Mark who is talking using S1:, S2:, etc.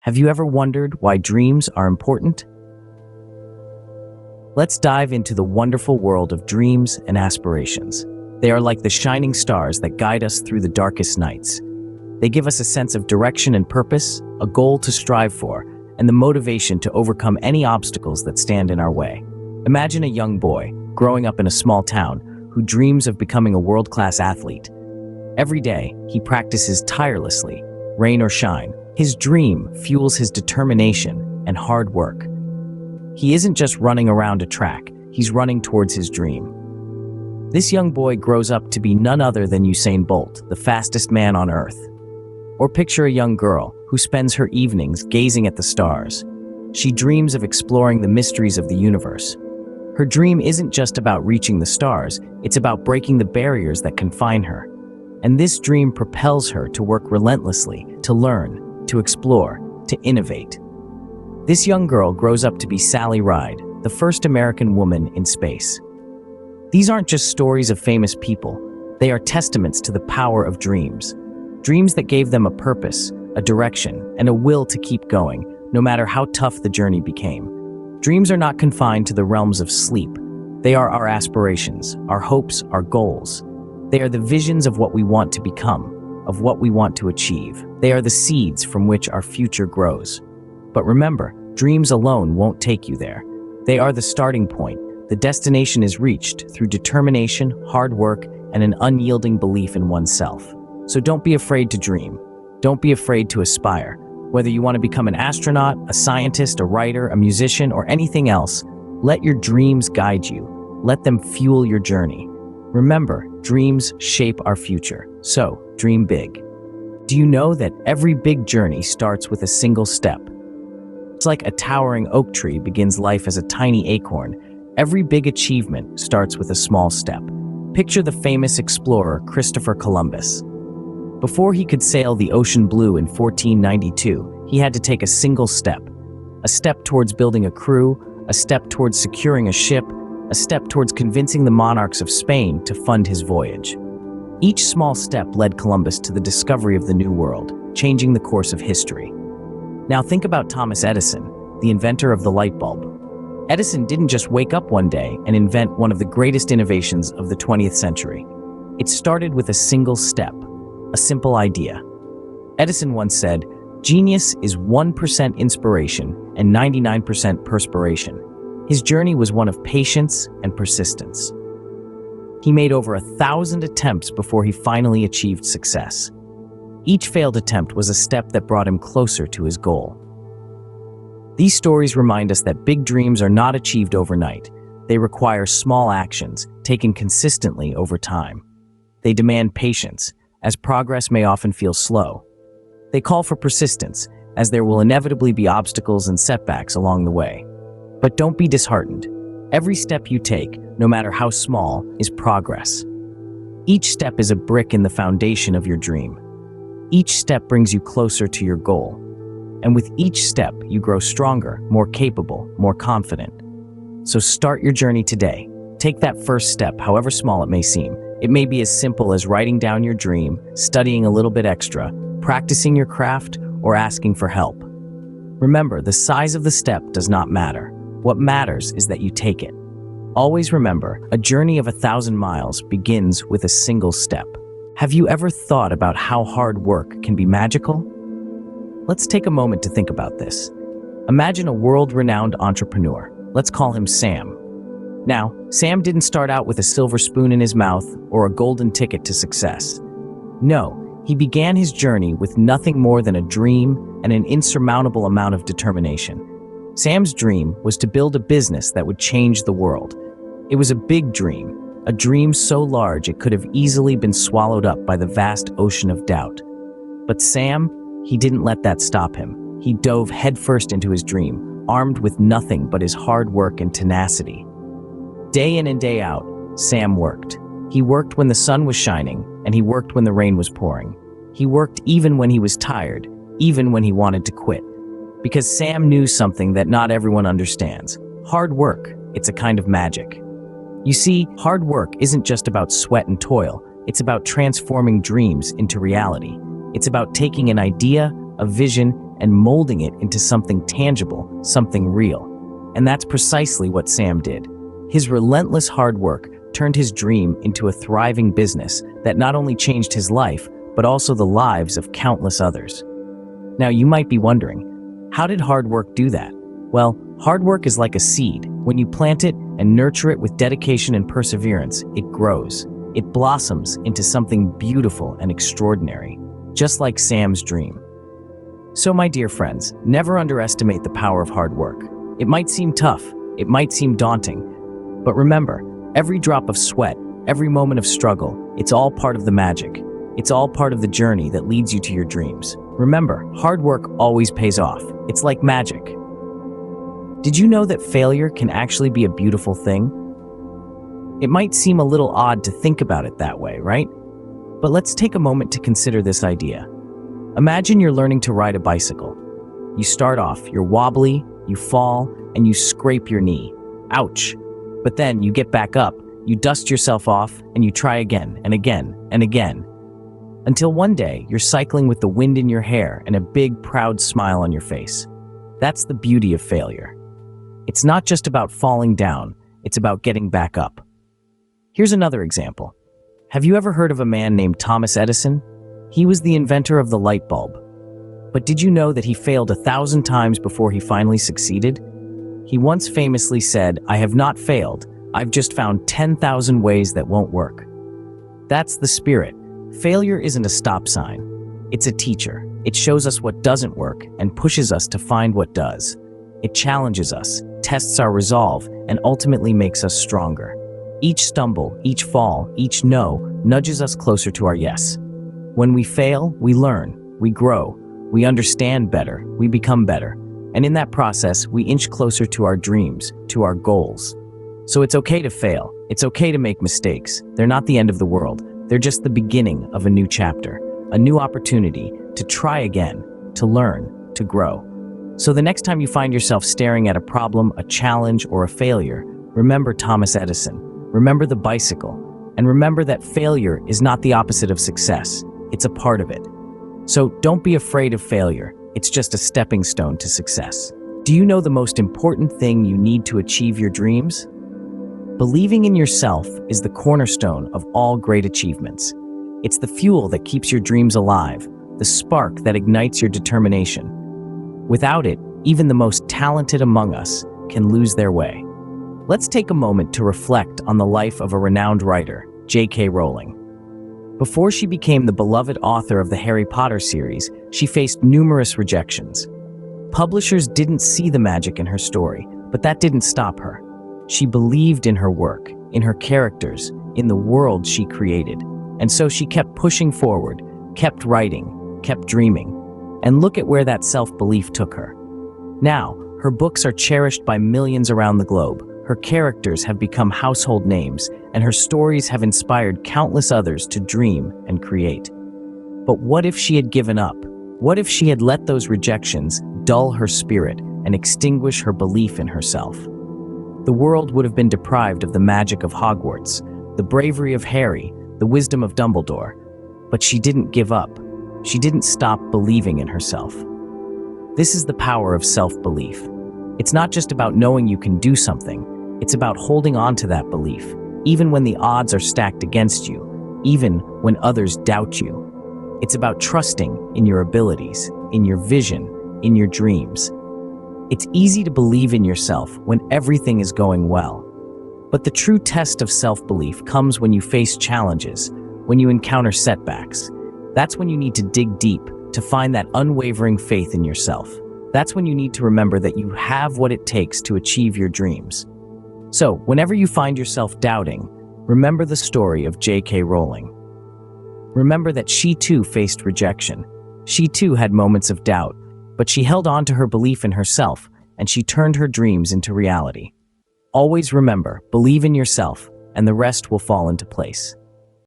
S1: Have you ever wondered why dreams are important? Let's dive into the wonderful world of dreams and aspirations. They are like the shining stars that guide us through the darkest nights. They give us a sense of direction and purpose, a goal to strive for, and the motivation to overcome any obstacles that stand in our way. Imagine a young boy growing up in a small town who dreams of becoming a world-class athlete. Every day, he practices tirelessly, rain or shine. His dream fuels his determination and hard work. He isn't just running around a track, he's running towards his dream. This young boy grows up to be none other than Usain Bolt, the fastest man on earth. Or picture a young girl who spends her evenings gazing at the stars. She dreams of exploring the mysteries of the universe. Her dream isn't just about reaching the stars, it's about breaking the barriers that confine her. And this dream propels her to work relentlessly, to learn, to explore, to innovate. This young girl grows up to be Sally Ride, the first American woman in space. These aren't just stories of famous people, they are testaments to the power of dreams. Dreams that gave them a purpose, a direction, and a will to keep going, no matter how tough the journey became. Dreams are not confined to the realms of sleep. They are our aspirations, our hopes, our goals. They are the visions of what we want to become, of what we want to achieve. They are the seeds from which our future grows. But remember, dreams alone won't take you there. They are the starting point. The destination is reached through determination, hard work, and an unyielding belief in oneself. So don't be afraid to dream. Don't be afraid to aspire. Whether you want to become an astronaut, a scientist, a writer, a musician, or anything else, let your dreams guide you. Let them fuel your journey. Remember, dreams shape our future. So, dream big. Do you know that every big journey starts with a single step? It's like a towering oak tree begins life as a tiny acorn. Every big achievement starts with a small step. Picture the famous explorer Christopher Columbus. Before he could sail the ocean blue in 1492, he had to take a single step. A step towards building a crew, a step towards securing a ship, a step towards convincing the monarchs of Spain to fund his voyage. Each small step led Columbus to the discovery of the New World, changing the course of history. Now think about Thomas Edison, the inventor of the light bulb. Edison didn't just wake up one day and invent one of the greatest innovations of the 20th century. It started with a single step. A simple idea. Edison once said, "Genius is 1% inspiration and 99% perspiration." His journey was one of patience and persistence. He made over 1,000 attempts before he finally achieved success. Each failed attempt was a step that brought him closer to his goal. These stories remind us that big dreams are not achieved overnight. They require small actions, taken consistently over time. They demand patience, as progress may often feel slow. They call for persistence, as there will inevitably be obstacles and setbacks along the way. But don't be disheartened. Every step you take, no matter how small, is progress. Each step is a brick in the foundation of your dream. Each step brings you closer to your goal. And with each step, you grow stronger, more capable, more confident. So start your journey today. Take that first step, however small it may seem. It may be as simple as writing down your dream, studying a little bit extra, practicing your craft, or asking for help. Remember, the size of the step does not matter. What matters is that you take it. Always remember, a journey of 1,000 miles begins with a single step. Have you ever thought about how hard work can be magical? Let's take a moment to think about this. Imagine a world-renowned entrepreneur. Let's call him Sam. Now, Sam didn't start out with a silver spoon in his mouth or a golden ticket to success. No, he began his journey with nothing more than a dream and an insurmountable amount of determination. Sam's dream was to build a business that would change the world. It was a big dream, a dream so large it could have easily been swallowed up by the vast ocean of doubt. But Sam, he didn't let that stop him. He dove headfirst into his dream, armed with nothing but his hard work and tenacity. Day in and day out, Sam worked. He worked when the sun was shining, and he worked when the rain was pouring. He worked even when he was tired, even when he wanted to quit. Because Sam knew something that not everyone understands. Hard work, it's a kind of magic. You see, hard work isn't just about sweat and toil. It's about transforming dreams into reality. It's about taking an idea, a vision, and molding it into something tangible, something real. And that's precisely what Sam did. His relentless hard work turned his dream into a thriving business that not only changed his life, but also the lives of countless others. Now, you might be wondering, how did hard work do that? Well, hard work is like a seed. When you plant it and nurture it with dedication and perseverance, it grows. It blossoms into something beautiful and extraordinary, just like Sam's dream. So, my dear friends, never underestimate the power of hard work. It might seem tough, it might seem daunting, but remember, every drop of sweat, every moment of struggle, it's all part of the magic. It's all part of the journey that leads you to your dreams. Remember, hard work always pays off. It's like magic. Did you know that failure can actually be a beautiful thing? It might seem a little odd to think about it that way, right? But let's take a moment to consider this idea. Imagine you're learning to ride a bicycle. You start off, you're wobbly, you fall, and you scrape your knee. Ouch! But then you get back up, you dust yourself off, and you try again and again and again. Until one day, you're cycling with the wind in your hair and a big, proud smile on your face. That's the beauty of failure. It's not just about falling down, it's about getting back up. Here's another example. Have you ever heard of a man named Thomas Edison? He was the inventor of the light bulb. But did you know that he failed 1,000 times before he finally succeeded? He once famously said, "I have not failed, I've just found 10,000 ways that won't work." That's the spirit. Failure isn't a stop sign. It's a teacher. It shows us what doesn't work and pushes us to find what does. It challenges us, tests our resolve, and ultimately makes us stronger. Each stumble, each fall, each no nudges us closer to our yes. When we fail, we learn, we grow, we understand better, we become better. And in that process, we inch closer to our dreams, to our goals. So it's okay to fail. It's okay to make mistakes. They're not the end of the world. They're just the beginning of a new chapter, a new opportunity to try again, to learn, to grow. So the next time you find yourself staring at a problem, a challenge, or a failure, remember Thomas Edison, remember the bicycle, and remember that failure is not the opposite of success. It's a part of it. So don't be afraid of failure. It's just a stepping stone to success. Do you know the most important thing you need to achieve your dreams? Believing in yourself is the cornerstone of all great achievements. It's the fuel that keeps your dreams alive, the spark that ignites your determination. Without it, even the most talented among us can lose their way. Let's take a moment to reflect on the life of a renowned writer, J.K. Rowling. Before she became the beloved author of the Harry Potter series, she faced numerous rejections. Publishers didn't see the magic in her story, but that didn't stop her. She believed in her work, in her characters, in the world she created. And so she kept pushing forward, kept writing, kept dreaming. And look at where that self-belief took her. Now, her books are cherished by millions around the globe. Her characters have become household names, and her stories have inspired countless others to dream and create. But what if she had given up? What if she had let those rejections dull her spirit and extinguish her belief in herself? The world would have been deprived of the magic of Hogwarts, the bravery of Harry, the wisdom of Dumbledore. But she didn't give up. She didn't stop believing in herself. This is the power of self-belief. It's not just about knowing you can do something. It's about holding on to that belief, even when the odds are stacked against you, even when others doubt you. It's about trusting in your abilities, in your vision, in your dreams. It's easy to believe in yourself when everything is going well. But the true test of self-belief comes when you face challenges, when you encounter setbacks. That's when you need to dig deep to find that unwavering faith in yourself. That's when you need to remember that you have what it takes to achieve your dreams. So, whenever you find yourself doubting, remember the story of J.K. Rowling. Remember that she too faced rejection. She too had moments of doubt, but she held on to her belief in herself, and she turned her dreams into reality. Always remember, believe in yourself, and the rest will fall into place.